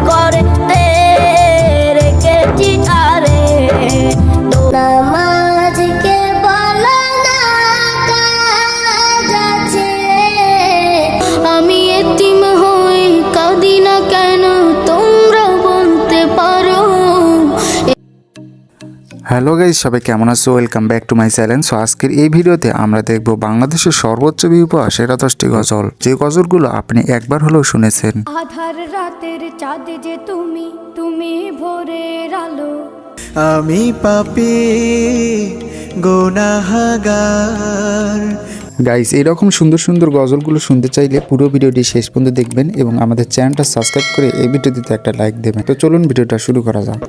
ঘরে রেখেছি তারে। নামাজকে বলো না কাজ আছে, আমি এতিম হই কাঁদি না কেন তোমরা বলতে পারো। হ্যালো গাইস, সবাই কেমন আছো? Welcome back to my channel. So আজকের এই ভিডিওতে আমরা দেখব বাংলাদেশের সর্বোচ্চ ভিউ পাওয়া সেরা 10টি গজল, যে গজলগুলো আপনি একবার হলেও শুনেছেন। আধার রাতের চাঁদ যে তুমি, তুমি ভোরের আলো। আমি পাপী গুনাহগার। গাইস, এইরকম সুন্দর সুন্দর গজলগুলো শুনতে চাইলে পুরো ভিডিওটি শেষ পর্যন্ত দেখবেন এবং আমাদের চ্যানেলটা সাবস্ক্রাইব করে এই ভিডিওটিতে একটা লাইক দেবেন। তো চলুন ভিডিওটা শুরু করা যাক।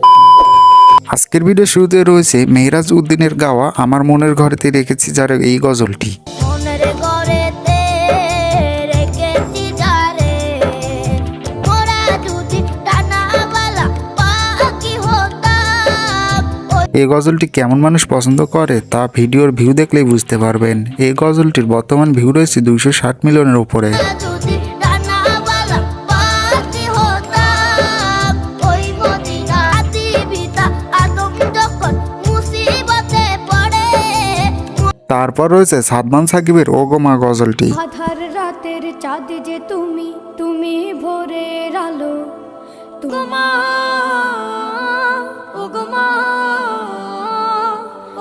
আজকের ভিডিও শুরুতে রয়েছে মেহরাজ উদ্দিনের গাওয়া আমার মনের ঘরেতে রেখেছি যারা এই গজলটি। মনের ঘরেতে রেখেছি যারে, মোরা যদি টানাওয়ালা পাখি হতাম। এই গজলটি কেমন মানুষ পছন্দ করে তা ভিডিওর ভিউ দেখলেই বুঝতে পারবেন। এই গজলটির বর্তমান ভিউ রয়েছে 260 মিলিয়নের উপরে। যদি টানাওয়ালা পাখি হতাম, ওই মদিনা জীবিতা আদম যখন মুসিবতে পড়ে। তারপর রয়েছে সাদমান সাকিবের ওগোমা গজলটি। আধার রাতের চাঁদ যে তুমি, তুমি ভোরের আলো। তোমা ওগমা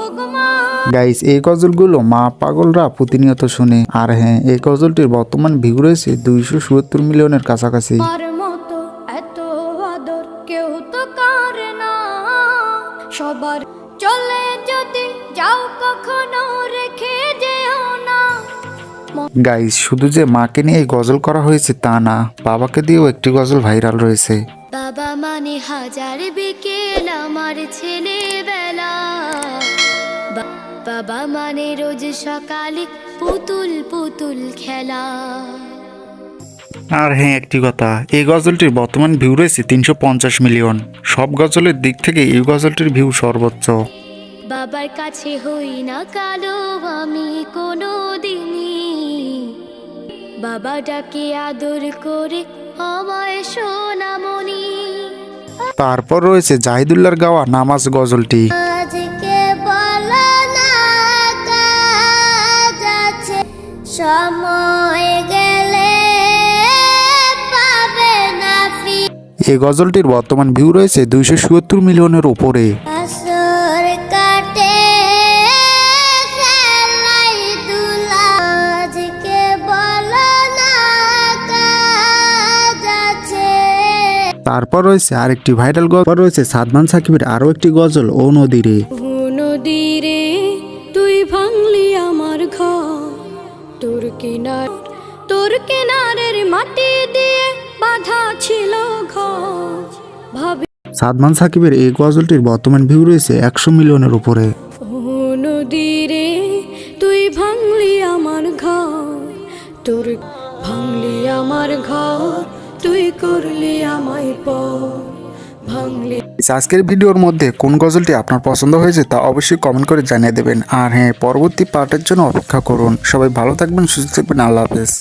ওগমা। গাইস, এই গজলগুলো মা পাগলরা প্রতিনিয়ত শুনে। আর হ্যাঁ, এই গজলটির বর্তমান ভিউ রয়েছে 270 মিলিয়নের কাছাকাছি। আমার মতো এত আদর কেউ তো করে না, সবার চলে যদি যাও কখনো রেখে যেও না। গাইস, শুধু যে মাকে নিয়ে এই গজল করা হয়েছে তা না, বাবাকে দিয়েও একটি গজল ভাইরাল রয়েছে। বাবা মানে হাজার বিকেল আমার ছেলেবেলা, বাবা মানে রোজ সকালে পুতুল পুতুল খেলা। আর হ্যাঁ, একটি কথা, এই গজলটির বর্তমান ভিউ রয়েছে 350 মিলিয়ন। সব গজলের দিক থেকে এই গজলটির ভিউ সর্বোচ্চ। বাবার কাছে হই না কালো আমি কোনো দিনই, বাবা ডাকে আদর করে আমায় সোনামণি। তারপর রয়েছে জাহিদুল্লাহর গাওয়া নামাজ গজলটি। আজকে বলো না কাজ আছে, সময় গেলে পাবে না ফিরে। এই গজলটির বর্তমান ভিউ রয়েছে 270 মিলিয়নের উপরে। আসর কাটে খেলাই দুলা, আজকে বলো না কাজ আছে। তারপর রয়েছে আরেকটি ভাইরাল গজল, রয়েছে সাদমান সাকিবের আরো একটি গজল ও নদীরে। নদীরে তুই ভাঙলি আমার ঘর, তোর কিনারের মাটি দিয়ে বাঁধা ছিল ঘর। ভাবি সাদমান সাকিবের এই গজলটির বর্তমান ভিউ রয়েছে 100 মিলিয়নের উপরে। নদীরে তুই ভাঙলি আমার ঘর, তোর ভাঙলি আমার ঘর, তুই করলি আমায় পর ভাঙলি। আজকের ভিডিওর মধ্যে কোন গজলটি আপনার পছন্দ হয়েছে তা অবশ্যই কমেন্ট করে জানিয়ে দেবেন। আর হ্যাঁ, পরবর্তী পার্টের জন্য অপেক্ষা করুন। সবাই ভালো থাকবেন, সুস্থ থাকবেন। আল্লাহ হাফেজ।